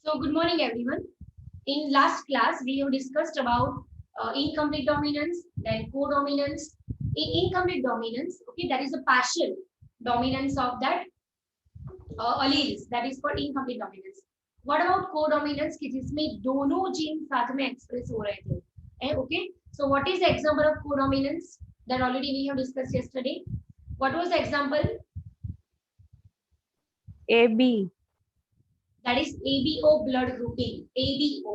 So good morning, everyone. In last class, we have discussed about incomplete dominance, then codominance. In incomplete dominance, okay, that is a partial dominance of that alleles. That is for incomplete dominance. What about codominance? कि जिसमें दोनों gene साथ में express हो रहे थे. Okay. So what is the example of codominance that already we have discussed yesterday? What was the example? AB. That is ABO blood grouping. ABO.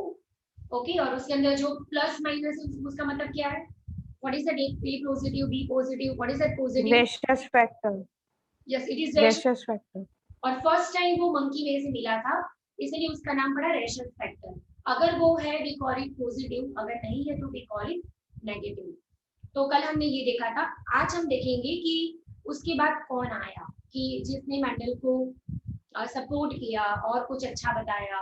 Okay और उसके अंदर जो प्लस माइनस उसका मतलब क्या है? What is that? A positive, B positive, what is that positive? Rhesus factor. Yes it is Rhesus factor. और first time वो मंकी में से मिला था, इसलिए उसका नाम पड़ा रेशस फैक्टर. अगर वो है वी कॉल इट पॉजिटिव, अगर नहीं है तो वी कॉल इट नेगेटिव. तो कल हमने ये देखा था. आज हम देखेंगे कि उसके बाद कौन आया कि जिसने मेंडल को सपोर्ट किया और कुछ अच्छा बताया.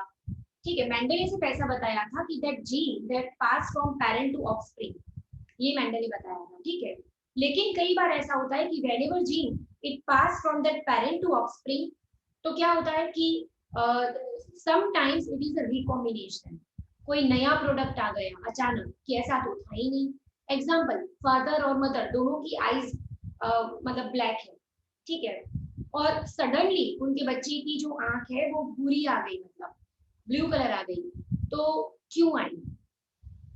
ठीक है, मेंडल ने सिर्फ ऐसा बताया था कि that gene that pass from parent to offspring, ये मेंडल ने बताया था. ठीक है, लेकिन कई बार ऐसा होता है कि whenever gene it pass from that parent to offspring, तो क्या होता है कि sometimes it is a recombination. कोई नया प्रोडक्ट आ गया अचानक कि ऐसा तो था ही नहीं. एग्जांपल, फादर और मदर दोनों की आईज मतलब ब्लैक है. ठीक है, और सडनली उनके बच्चे की जो आंख है वो भूरी आ गई, मतलब ब्लू कलर आ गई. तो क्यों आई?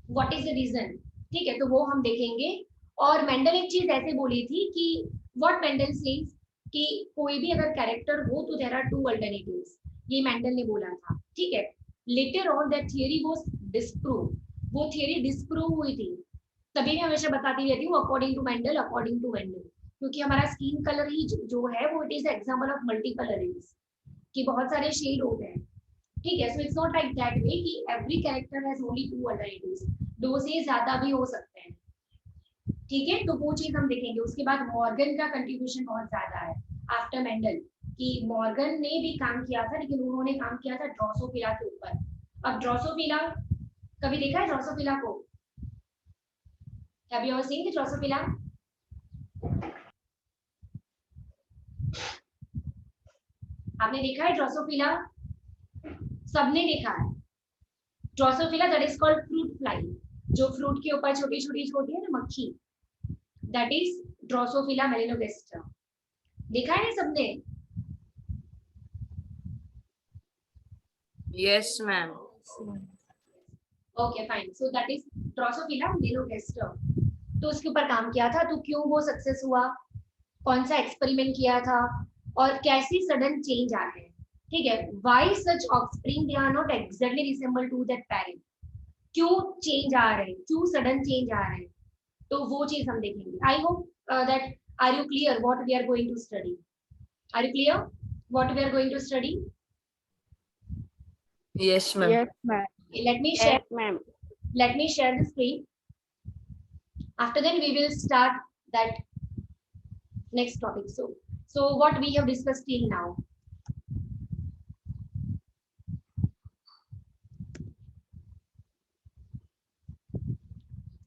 What is the reason? ठीक है, तो वो हम देखेंगे. और मेंडल एक चीज ऐसे बोली थी कि व्हाट मेंडल सेज कि कोई भी अगर कैरेक्टर हो तो देयर आर टू अल्टरनेटिव्स. ये मेंडल ने बोला था. ठीक है, later on that theory was disprove. वो थियरी डिस्प्रूव हुई थी. तभी मैं हमेशा बताती रहती हूँ according to Mendel, according to Mendel, क्योंकि हमारा स्किन कलर ही जो है वो it is example of multi colourings, कि बहुत सारे शेड होते हैं. ठीक है, so it's not like that way कि every character has only two alternatives. दो से ज्यादा भी हो सकते हैं. ठीक है, तो वो चीज हम देखेंगे. उसके बाद मॉर्गन का कंट्रीब्यूशन बहुत ज्यादा है आफ्टर मेंडल, कि मॉर्गन ने भी काम किया था, लेकिन उन्होंने काम किया था ड्रोसोफिला के ऊपर. अब ड्रोसोफिला कभी देखा है? ड्रोसोफिला को have you ever seen the Drosophila? आपने देखा है ड्रोसोफिला? सबने देखा है Drosophila. That is called fruit fly. जो फ्रूट के ऊपर छोटी छोटी छोटी है ना मक्खी, दैट इज ड्रोसोफिला मेलिनोगास्ट्रा. देखा है सबने? Yes, ma'am. Okay fine. So that is Drosophila melanogaster. तो उसके ऊपर काम किया था. तो क्यों वो सक्सेस हुआ, कौन सा एक्सपेरिमेंट किया था, और कैसी सडन चेंज आ गए. ठीक है, why such offspring they are not exactly resemble to that parent. क्यों चेंज आ रहे हैं, क्यों सडन चेंज आ रहे हैं, तो वो चीज हम देखेंगे. I hope that are you clear what we are going to study? Are you clear what we are going to study? Yes, ma'am. Yes, ma'am. let me share Yes, ma'am. let me share the screen. After then we will start that next topic. So what we have discussed till now.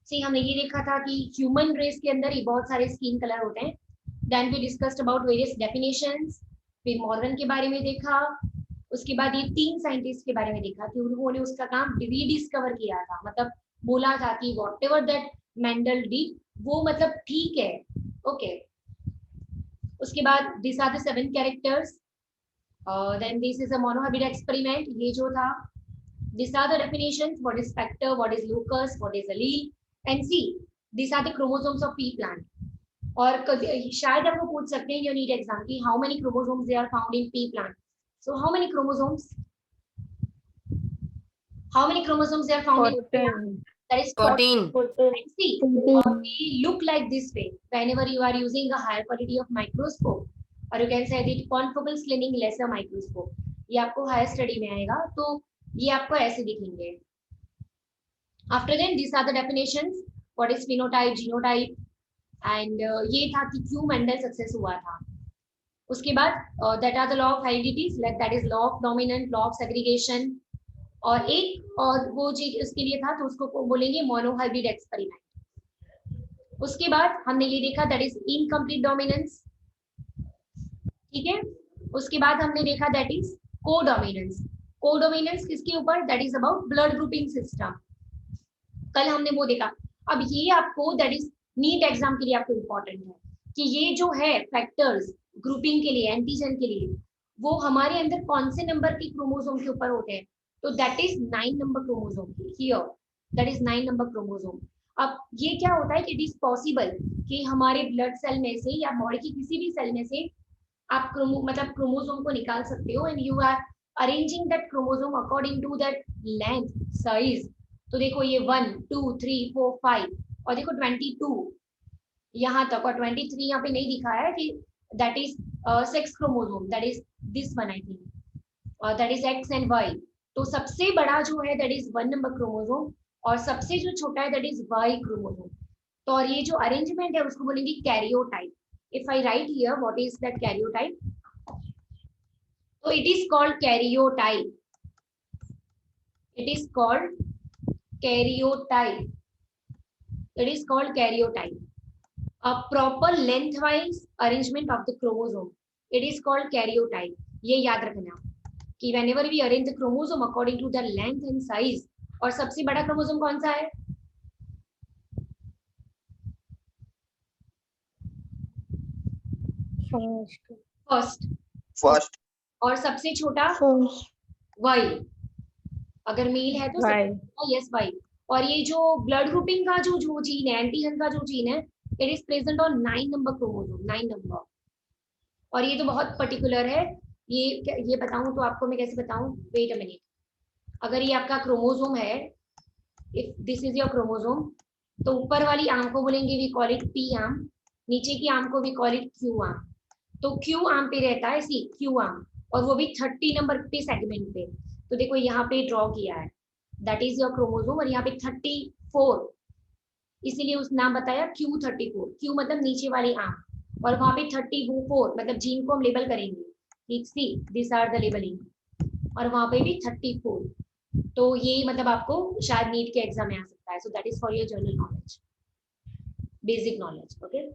सी हमने ये देखा था कि human race के अंदर ही बहुत सारे skin colour होते हैं. Then we discussed about various definitions. फिर मॉर्गन के बारे में देखा. उसके बाद ये तीन साइंटिस्ट के बारे में देखा कि उन्होंने उसका काम रीडिस्कवर किया था, मतलब बोला था कि whatever that Mendel did वो मतलब ठीक है. ओके, उसके बाद this are the 7 characters. Then this is a monohybrid experiment, ये जो था. This are the definitions, what is factor, what is locus, what is allele, and see this are the chromosomes of pea plant. और शायद आपको पूछ सकते हैं, you need exam की how many chromosomes they are found in P plant. So how many chromosomes, how many chromosomes they are found in? 14. That is 14. 14. see, they look like this way whenever you are using a higher quality of microscope, or you can say the confocal slimming laser microscope. ये आपको higher study में आएगा, तो ये आपको ऐसे दिखेंगे. After then this are the definitions, what is phenotype, genotype, and ये था कि क्यों मेंडल सक्सेस हुआ था. उसके बाद that are the law of heredities, like that is law of dominant, law of segregation. और एक और वो चीज उसके लिए था, तो उसको बोलेंगे मोनोहाइब्रिड एक्सपेरिमेंट. उसके बाद हमने ये देखा दैट इज इनकम्प्लीट डोमिनेंस. ठीक है, उसके बाद हमने देखा दैट इज कोडोमिनेंस. कोडोमिनेंस किसके ऊपर, that is about blood grouping system, कल हमने वो देखा। अब ये आपको दैट इज नीट एग्जाम के लिए आपको इम्पोर्टेंट है कि ये जो है फैक्टर्स ग्रुपिंग के लिए, एंटीजन के लिए, वो हमारे अंदर कौन से नंबर के क्रोमोसोम के ऊपर होते हैं, तो that is 9 number chromosome here, that is 9 number chromosome. अब ये क्या होता है कि इट इज पॉसिबल कि हमारे ब्लड सेल में से या बॉडी की किसी भी सेल में से आप मतलब क्रोमोसोम को निकाल सकते हो, and you are arranging that chromosome according to that length size. तो देखो ये 1 2 3 4 5 और देखो 22 यहाँ तक, और 23 यहाँ पे नहीं दिखा है कि that is sex chromosome, that is this one I think, that is X and Y. तो सबसे बड़ा जो है दैट इज 1 नंबर क्रोमोसोम, और सबसे जो छोटा है दैट इज वाई क्रोमोसोम। तो और ये जो अरेंजमेंट है उसको बोलेंगे karyotype. If I write here what is that karyotype, तो it is called karyotype, it is called karyotype, it is called karyotype. A proper lengthwise arrangement of the chromosome, it is called karyotype. ये याद रखना कि whenever we arrange the chromosome according to the length and size, और सबसे बड़ा chromosome कौन सा है, फर्स्ट, फर्स्ट, और सबसे छोटा वाई, अगर मेल है तो यस वाई। और ये जो ब्लड ग्रुपिंग का जो जीन है, एंटीजन का जो जीन है, it is present on 9 number chromosome, 9 number. और ये तो बहुत पर्टिकुलर है, ये बताऊं तो आपको मैं कैसे बताऊं, वेट अ मिनट। अगर ये आपका क्रोमोसोम है, if this is your chromosome, तो ऊपर वाली आर्म को बोलेंगे we call it P arm, नीचे की आर्म को we call it Q arm. तो क्यू आर्म पे रहता है सी क्यू आर्म, और वो भी 30 नंबर पे सेगमेंट पे। तो देखो यहाँ पे ड्रॉ किया है, दैट इज योर क्रोमोसोम, और यहाँ पे 34, इसीलिए उस नाम बताया Q34, क्यू मतलब नीचे वाली आर्म, और वहां पे 34 मतलब जीन को हम लेबल करेंगे, ठीक, see this are the labelling, और वहां पे भी 34। तो ये मतलब आपको शायद नीट के एग्जाम में आ सकता है, so that is for your general knowledge, basic knowledge, okay.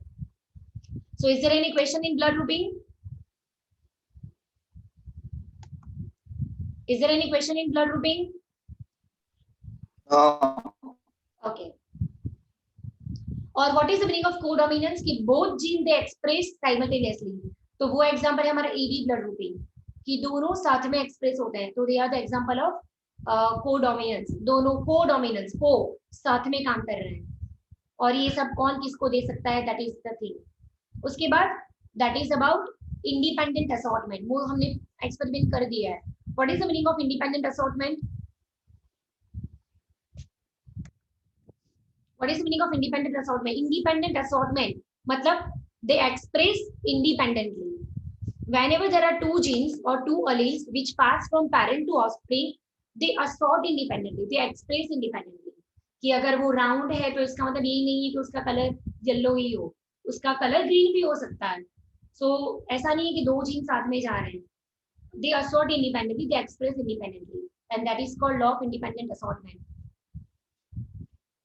So is there any question in blood grouping, is there any question in blood grouping, okay. और what is the meaning of codominance, कि both gene they express simultaneously. तो वो example है हमारा AB blood grouping, कि दोनों साथ में एक्सप्रेस होते हैं, तो they are the example of codominance, दोनों कोडोमिनेंस को साथ में काम कर रहे हैं। और ये सब कौन किसको दे सकता है, दैट इज द थिंग। उसके बाद that is about independent assortment, वो हमने एक्सपेरिमेंट कर दिया है। What is the meaning of independent assortment, what is the meaning of independent assortment, independent assortment matlab they express independently whenever there are two genes or two alleles which pass from parent to offspring, they assort independently, they express independently। कि अगर वो round है तो इसका मतलब यही नहीं है कि उसका कलर येलो ही हो, उसका कलर ग्रीन भी हो सकता है। सो ऐसा नहीं है कि दो जीन साथ में जा रहे हैं, they assort independently, they express independently, and that is called law of independent assortment।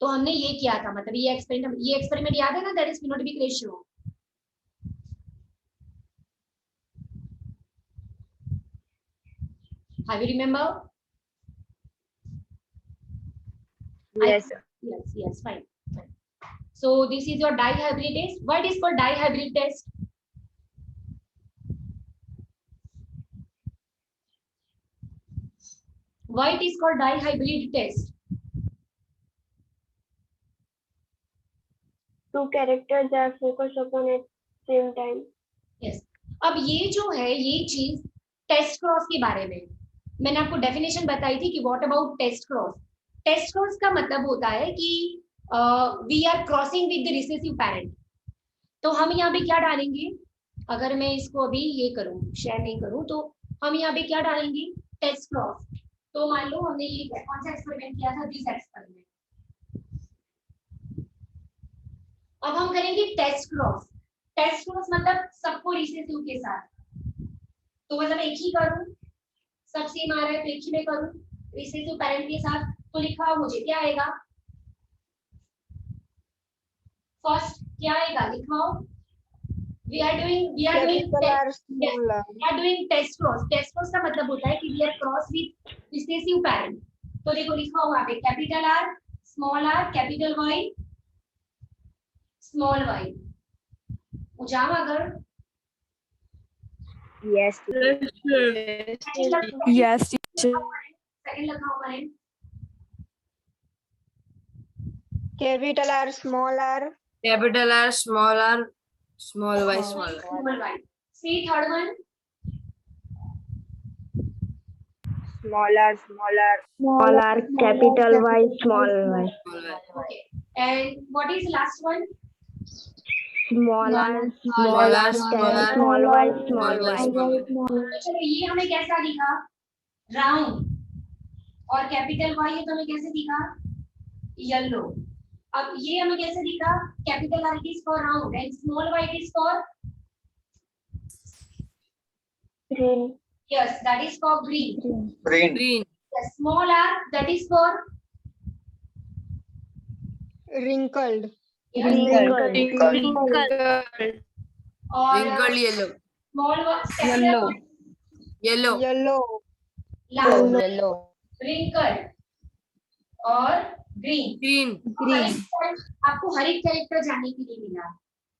तो हमने ये किया था, मतलब ये एक्सपेरिमेंट याद है ना, that is phenotypic ratio. How you remember, Yes, sir. yes fine, fine. So this is your dihybrid test. What is called dihybrid test, why it is called dihybrid test, Two characters are focused upon at same time. yes। अब ये जो है ये चीज test cross के बारे में मैंने आपको डेफिनेशन बताई थी कि what about test cross. Test cross का मतलब होता है कि we are crossing with the recessive parent. तो हम यहाँ पे क्या डालेंगे, अगर मैं इसको अभी ये करूँ, शेयर नहीं करूँ, तो हम यहाँ पे क्या डालेंगे, टेस्ट क्रॉस। तो मान लो हमने ये कौन सा एक्सपेरिमेंट किया था, दिस एक्सपेरिमेंट। अब हम करेंगे टेस्ट क्रॉस। टेस्ट क्रॉस मतलब सबको रिसेसिव के साथ, तो मतलब एक ही करूं, सब सेम आ रहा है तो एक ही में करूं रिसेसिव पेरेंट के साथ। तो लिखा मुझे क्या आएगा, फर्स्ट क्या आएगा लिखवाओ, we are doing Capital R, small r. we are doing test cross. Test cross का मतलब होता है कि we are cross with recessive parent. तो देखो लिखा हुआ पे capital R, small r, capital Y, small y. उजाम अगर Yes. Yes, teacher. सेकंड लिखा हुआ है Capital R, small r. Capital R, small y, small y. Small y. See third one. Small r, small r, capital Y, small y. Small y. Okay. And what is last one? Small r, Small r, small r, small y, small y, small y. तो चलो ये हमें कैसा दिखा? Round. और capital Y है तो हमें कैसे दिखा? येलो. अब ये हमें कैसे दिखा? Capital R is for round and small y is for Green. yes, that is for green. Green. Green. The small r that is for Wrinkled. yes, Wrinkled और yellow. small y Yellow. Yellow. Yellow. लाल Yellow. wrinkled और green. Green. आपको हर एक character जानने के लिए मिला.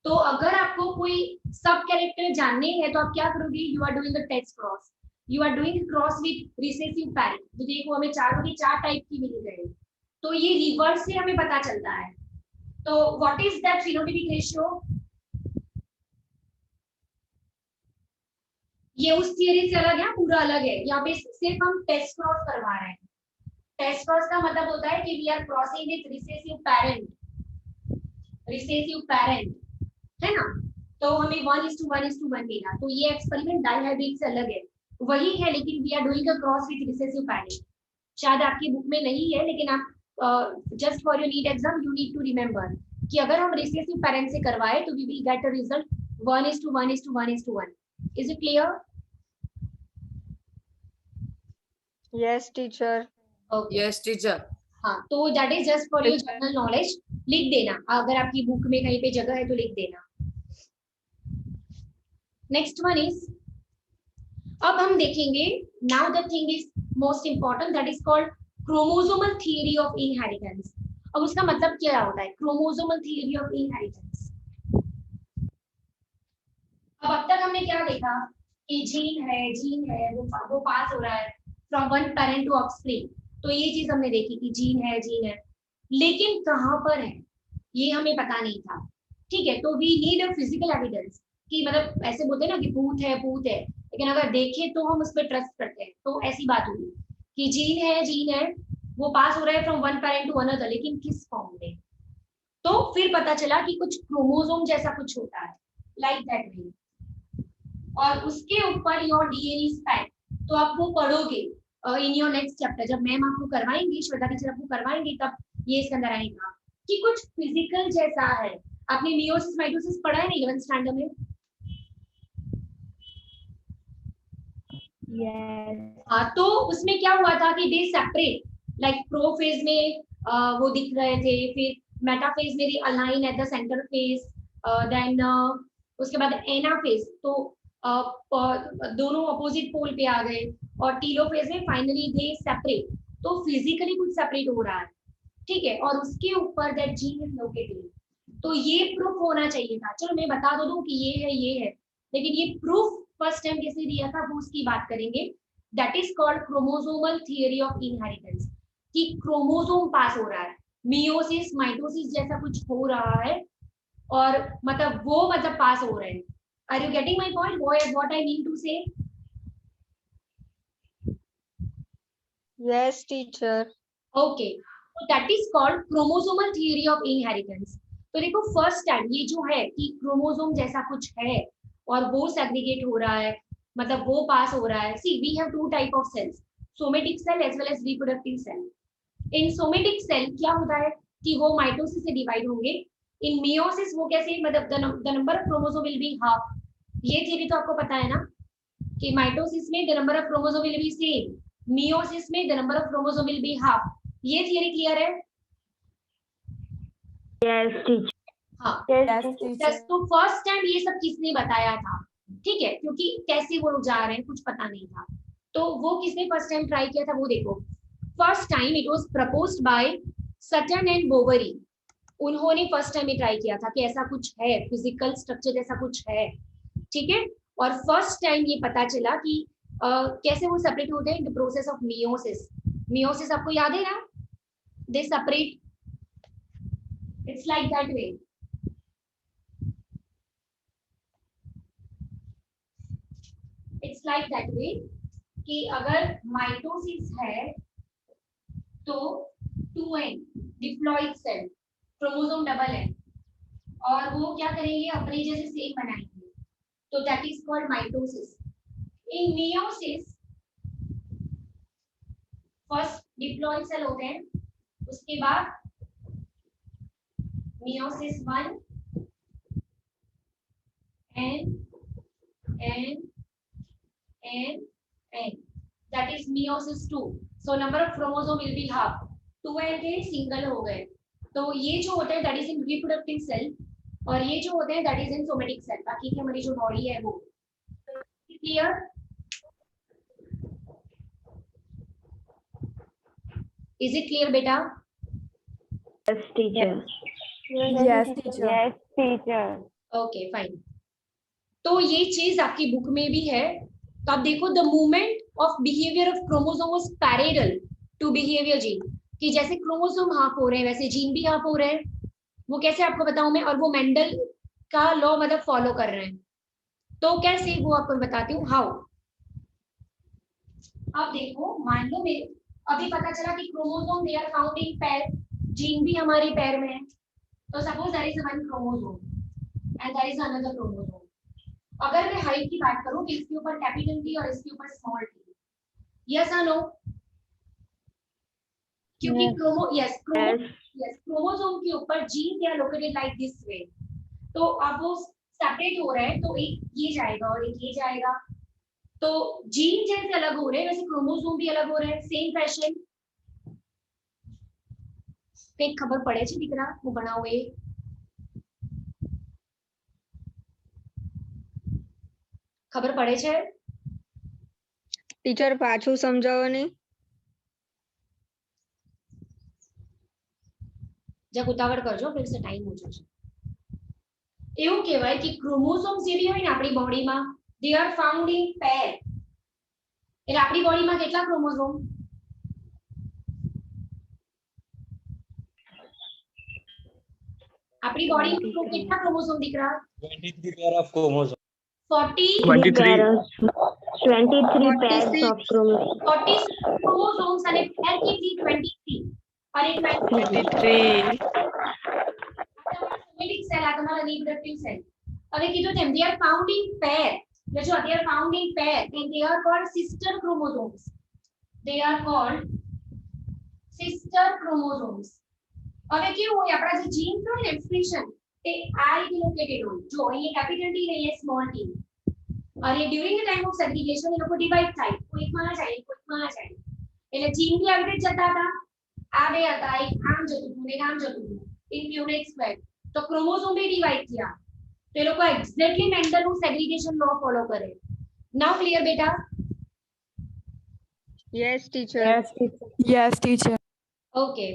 तो अगर आपको कोई सब कैरेक्टर जानने हैं तो आप क्या करोगे? You are doing the test cross. You are doing cross with recessive parent. तो देखो हमें चारों की चार टाइप की मिल गए. तो ये रिवर्स से हमें पता चलता है. तो what is that phenotypic ratio? ये उस थियरी से अलग है, पूरा अलग है. यहाँ पे सिर्फ हम टेस्ट क्रॉस करवा रहे हैं. टेस्ट क्रॉस का मतलब होता है कि we are crossing with recessive parent. Recessive parent है ना. तो हमें 1:1:1 मिला. तो ये एक्सपेरिमेंट डाइहाइब्रिड से अलग है. वही है लेकिन we are doing a cross with recessive parent. शायद आपकी बुक में नहीं है लेकिन आप just for your NEET exam you need to remember कि अगर हम रिसेसिव पैरेंट से करवाए तो we will get a result 1:1:1:1. Is it clear? Yes, teacher. Okay. Yes, teacher. हाँ, तो that is just for your general knowledge. लिख देना अगर आपकी बुक में कहीं पे जगह है तो लिख देना. नेक्स्ट वन इज, अब हम देखेंगे now the thing is most important that is called chromosomal theory of inheritance. अब उसका मतलब क्या होता है क्रोमोसोमल थियरी ऑफ इनहेरिटेंस? अब तक हमने क्या देखा कि जीन है वो पास हो रहा है from one parent to offspring. तो ये चीज हमने देखी कि जीन है लेकिन कहाँ पर है ये हमें पता नहीं था. ठीक है, तो we need a physical evidence कि मतलब ऐसे बोलते हैं ना कि भूत है लेकिन अगर देखें तो हम उस पर ट्रस्ट करते हैं. तो ऐसी बात हुई कि जीन है वो पास हो रहा है from one parent to another, लेकिन किस फॉर्म में? तो फिर पता चला कि कुछ क्रोमोसोम जैसा कुछ होता है लाइक दैट वे. और उसके ऊपर योर डीएनए स्पैक. तो आप वो पढ़ोगे इन योर नेक्स्ट चैप्टर. जब मैम आपको करवाएंगी, श्वेता टीचर आपको करवाएंगे, तब ये इसके अंदर आएगा कि कुछ फिजिकल जैसा है. आपने मियोसिस माइटोसिस पढ़ा है ना 11th स्टैंडर्ड में? Yes. हाँ, तो उसमें क्या हुआ था कि दे सेपरेट. लाइक प्रोफेज में वो दिख रहे थे, फिर मेटाफेज में align at the centre phase, then उसके बाद एनाफेज तो दोनों अपोजिट पोल पे आ गए, और टीलोफेज में फाइनली दे सेपरेट. तो फिजिकली कुछ सेपरेट हो रहा है. ठीक है, और उसके ऊपर दैट जीन इज लोकेटेड. तो ये प्रूफ होना चाहिए था. चलो मैं बता दो दूं कि ये है लेकिन ये प्रूफ फर्स्ट टाइम कैसे दिया था वो उसकी बात करेंगे. That is called chromosomal theory of inheritance. कि क्रोमोसोम पास हो रहा है, मियोसिस माइटोसिस जैसा कुछ हो रहा है और मतलब पास हो रहे हैं. Are you getting my point what I mean to say? Yes, teacher. Okay, तो that is called chromosomal theory of inheritance. तो देखो फर्स्ट टाइम ये जो है कि क्रोमोसोम जैसा कुछ है और वो सेग्रीगेट हो रहा है, मतलब वो पास हो रहा है. See we have two type of cells, somatic cell as well as reproductive cell. In somatic cell क्या होता है कि वो माइटोसिस से डिवाइड होंगे. इन मियोसिस वो कैसे, मतलब the number of chromosome will be half. ये थियरी तो आपको पता है ना कि माइटोसिस में the number of chromosome will be same, meiosis में the number of chromosome will be half. ये थियरी क्लियर है? Yes, teacher. हाँ Yes, teacher. तो फर्स्ट टाइम ये सब किसने बताया था, ठीक है, क्योंकि कैसे वो लोग जा रहे हैं कुछ पता नहीं था, तो वो किसने फर्स्ट टाइम ट्राई किया था वो देखो। First time it was proposed by Sutton and Boveri, उन्होंने फर्स्ट टाइम ये ट्राई किया था कि ऐसा कुछ है, फिजिकल स्ट्रक्चर जैसा कुछ है, ठीक है। और फर्स्ट टाइम ये पता चला कि कैसे वो सेपरेट होते हैं in the process of meiosis. Meiosis आपको याद है ना, they separate, it's like that way. It's like that way कि अगर माइटोसिस है तो 2n diploid cell, chromosome double है, और वो क्या करेंगे अपने जैसे सेम बनाएंगे, तो that is called mitosis. In meiosis first diploid cell होते हैं, उसके बाद meiosis 1 N that is meiosis 2, so number of chromosome will be half, 2n थे सिंगल हो गए, तो ये जो होता है that is in reproductive cell, और ये जो होते हैं that is in somatic cell, बाकी की हमारी जो बॉडी है वो क्लियर। इज इट क्लियर बेटा? Yes, teacher. Yes, teacher. Yes, teacher. Okay fine, तो ये चीज आपकी बुक में भी है। तो आप देखो the movement of behaviour of chromosome was parallel to behaviour gene, कि जैसे क्रोमोसोम हाफ हो रहे हैं वैसे जीन भी हाफ हो रहे हैं। वो कैसे आपको बताऊं मैं, और वो मेंडल का लॉ मतलब फॉलो कर रहे हैं, तो कैसे वो आपको बताती हूँ हाउ। अब देखो मान लो मेरे अभी पता चला कि chromosome they are found in pair, gene भी हमारे पैर में है, तो suppose there is one chromosome and there is another chromosome. अगर मैं हाइट की बात करूं कि इसके ऊपर कैपिटल टी और इसके ऊपर स्मॉल टी, यस और नो? क्योंकि क्रोमोसोम के ऊपर gene they are located like this way, तो अब वो सेपरेट हो रहे हैं, तो एक ये जाएगा और एक ये जाएगा, तो जीन जैसे अलग हो रहे हैं वैसे क्रोमोसोम भी अलग हो रहे हैं सेम फैशन। कई खबर पड़े છે દીકરા હું બનાવું એ ખબર પડે છે? ટીચર પાછું સમજાવો ને. જબ ઉતાવળ કરજો फिर से टाइम हो જશે। એવું કહેવાય કે ક્રોમોસોમ્સ જે બી હોય ને આપણી બોડીમાં they are found in pair, એટલે આપણી બોડીમાં કેટલા ક્રોમોસોમ? આપણી બોડીમાં કેટલા ક્રોમોસોમ દીકરા? 23 pair of chromosome. 40 23 pairs of chromosomes. 40 chromosomes અને પેર કેટલી? 23 અને 23. સોમેટિક સેલ આ તમારા રિપ્રોડક્ટિવ સેલ। હવે કીધું તેમ they are found in pair, એટલે જો they are found in pair and they are called sister chromosomes, they are called sister chromosomes। હવે કેવું હોય આપણા જે જીન્સ હોય ને એક્સપ્રેશન તે આ રીતે લોકેટેડ હોય, જો અહીંયા કેપિટલ ટી ને અહીંયા સ્મોલ ટી, અને during the time of segregation એ લોકો ડિવાઇડ થાય, કોઈકમાં આ જાય કોઈકમાં આ જાય, એટલે જીન બી આવી રીતે જતા હતા, આ બે હતા, એક આમ જતું હતું ને એક આમ જતું હતું in Punnett square, तो क्रोमोसोम भी डिवाइड किया, तो ये लोग को एग्जैक्टली मेंडल નું सेग्रीगेशन लॉ फॉलो करे। नाउ क्लियर बेटा? Yes, teacher. Yes, teacher. Okay,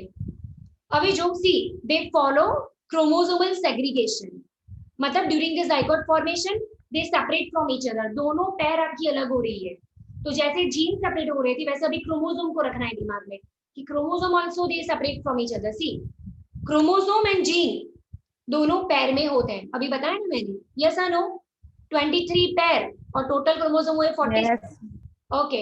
अभी जो सी दे फॉलो क्रोमोसोमल सेग्रीगेशन, मतलब during the zygote formation they separate from each other, दोनों पैर आपकी अलग हो रही है, तो जैसे जीन सेपरेट हो रही थी वैसे अभी क्रोमोसोम को रखना है दिमाग में कि chromosome also they separate from each other. See chromosome and gene दोनों पैर में होते हैं, अभी बताया ना मैंने, यस और नो? 23 पैर और टोटल क्रोमोसोम हुए 40। ओके,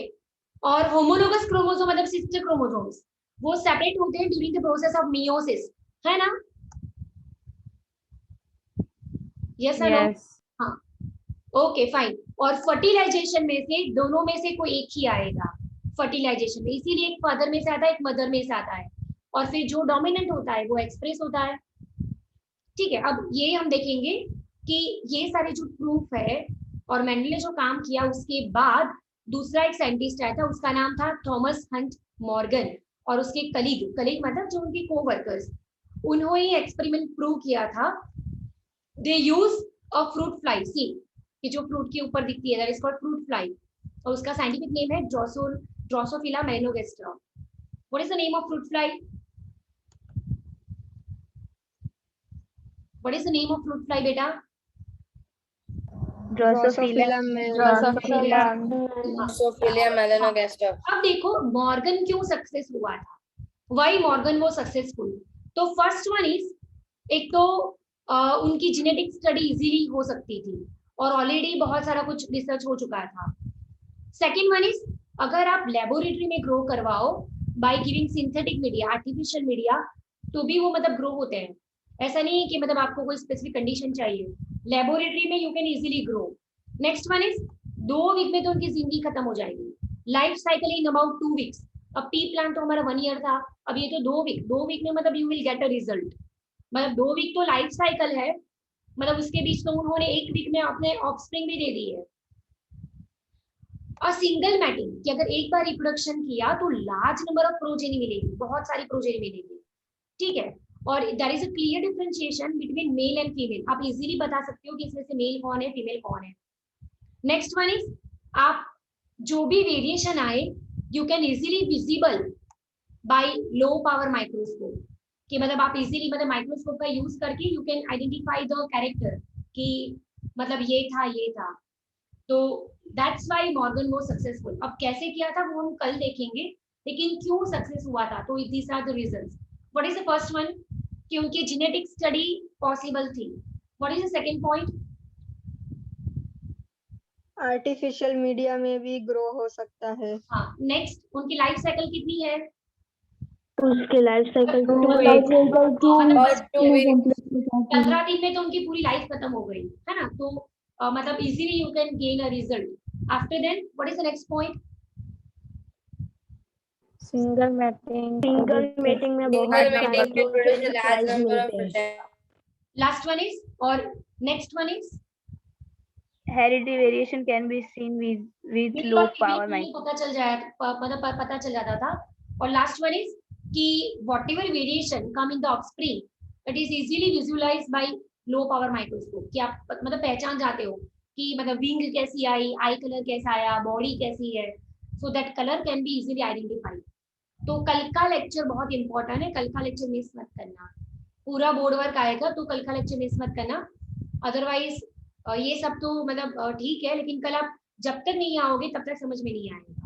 और होमोलोगस क्रोमोसोम मतलब सिस्टर क्रोमोसोम्स वो सेपरेट होते हैं during the process of meiosis, है ना? यस और नो? हाँ, ओके फाइन। और फर्टिलाइजेशन में से दोनों में से कोई एक ही आएगा फर्टिलाइजेशन में, इसीलिए एक फादर में से आता है एक मदर में से आता है, और फिर जो डोमिनेंट होता है वो एक्सप्रेस होता है, ठीक है। अब ये हम देखेंगे कि ये सारे जो प्रूफ है और मेंडल ने जो काम किया उसके बाद दूसरा एक साइंटिस्ट आया था, उसका नाम था थॉमस हंट मॉर्गन, और उसके कलीग मतलब जो उनके कोवर्कर्स, उन्होंने एक्सपेरिमेंट प्रूव किया था they use a fruit fly, see कि जो फ्रूट के ऊपर दिखती है, that is called fruit fly, और उसका साइंटिफिक नेम है Drosophila melanogaster. What is the name of fruit fly? What is the name of fruit fly बेटा? Drosophila. Drosophila melanogaster. अब देखो मॉर्गन क्यों सक्सेस हुआ था, वाई मॉर्गन वो सक्सेसफुल. तो फर्स्ट वन इज, एक तो उनकी जेनेटिक स्टडी इजीली हो सकती थी और ऑलरेडी बहुत सारा कुछ रिसर्च हो चुका था. सेकेंड वन इज, अगर आप लेबोरेटरी में ग्रो करवाओ by giving synthetic media, artificial media, तो भी वो मतलब ग्रो होते हैं. ऐसा नहीं है कि मतलब आपको कोई स्पेसिफिक कंडीशन चाहिए, लेबोरेटरी में you can easily grow. Next one is, 2 week में तो उनकी जिंदगी खत्म हो जाएगी. Life cycle in about 2 weeks. अब पी प्लांट तो हमारा 1 ईयर था, अब ये तो 2 वीक में मतलब you will get a result. मतलब 2 वीक तो लाइफ साइकिल है, मतलब उसके बीच तो उन्होंने 1 वीक में अपने ऑफस्प्रिंग भी दे दी है. और सिंगल मैटिंग कि अगर एक बार रिप्रोडक्शन किया तो लार्ज नंबर ऑफ प्रोजेनी मिलेगी, बहुत सारी प्रोजेनी मिलेगी. ठीक है. और there is a clear differentiation between male and female. आप इजीली बता सकते हो कि इसमें से मेल कौन है, फीमेल कौन है. नेक्स्ट वन इज, आप जो भी वेरिएशन आए you can easily visible by low power microscope, कि मतलब आप इजीली मतलब माइक्रोस्कोप का यूज करके you can identify the character कि मतलब ये था ये था. तो दैट्स व्हाई मॉर्गन वो सक्सेसफुल. अब कैसे किया था वो हम कल देखेंगे, लेकिन क्यों सक्सेस हुआ था, तो these are the reasons. What is the first one? कि उनकी जेनेटिक स्टडी पॉसिबल थी. What is the second point? Artificial media में भी ग्रो हो सकता है. हाँ. नेक्स्ट, उनकी लाइफ साइकिल कितनी है? उसके लाइफ साइकिल 2 About 2 weeks. 15 दिन में तो उनकी पूरी लाइफ खत्म हो गई है ना. तो मतलब easily you can gain a result. After then what is the next point? Single mating में बहुत Single सारे mating to produce a large number of मिलते हैं. fruit. लास्ट वन इज, और next one is, Hereditary variation can be seen with low power microscope. पता चल जाए, मतलब पता चल जाता था. और लास्ट वन इज कि whatever variation come in the offspring it is easily visualised by low power microscope, कि आप मतलब पहचान जाते हो कि मतलब विंग कैसी आई, आई कलर कैसा आया, बॉडी कैसी है. So that colour can be easily identified. तो कल का लेक्चर बहुत इंपॉर्टेंट है, कल का लेक्चर मिस मत करना. पूरा बोर्ड वर्क आएगा तो कल का लेक्चर मिस मत करना. अदरवाइज ये सब तो मतलब ठीक है, लेकिन कल आप जब तक नहीं आओगे तब तक समझ में नहीं आएगा.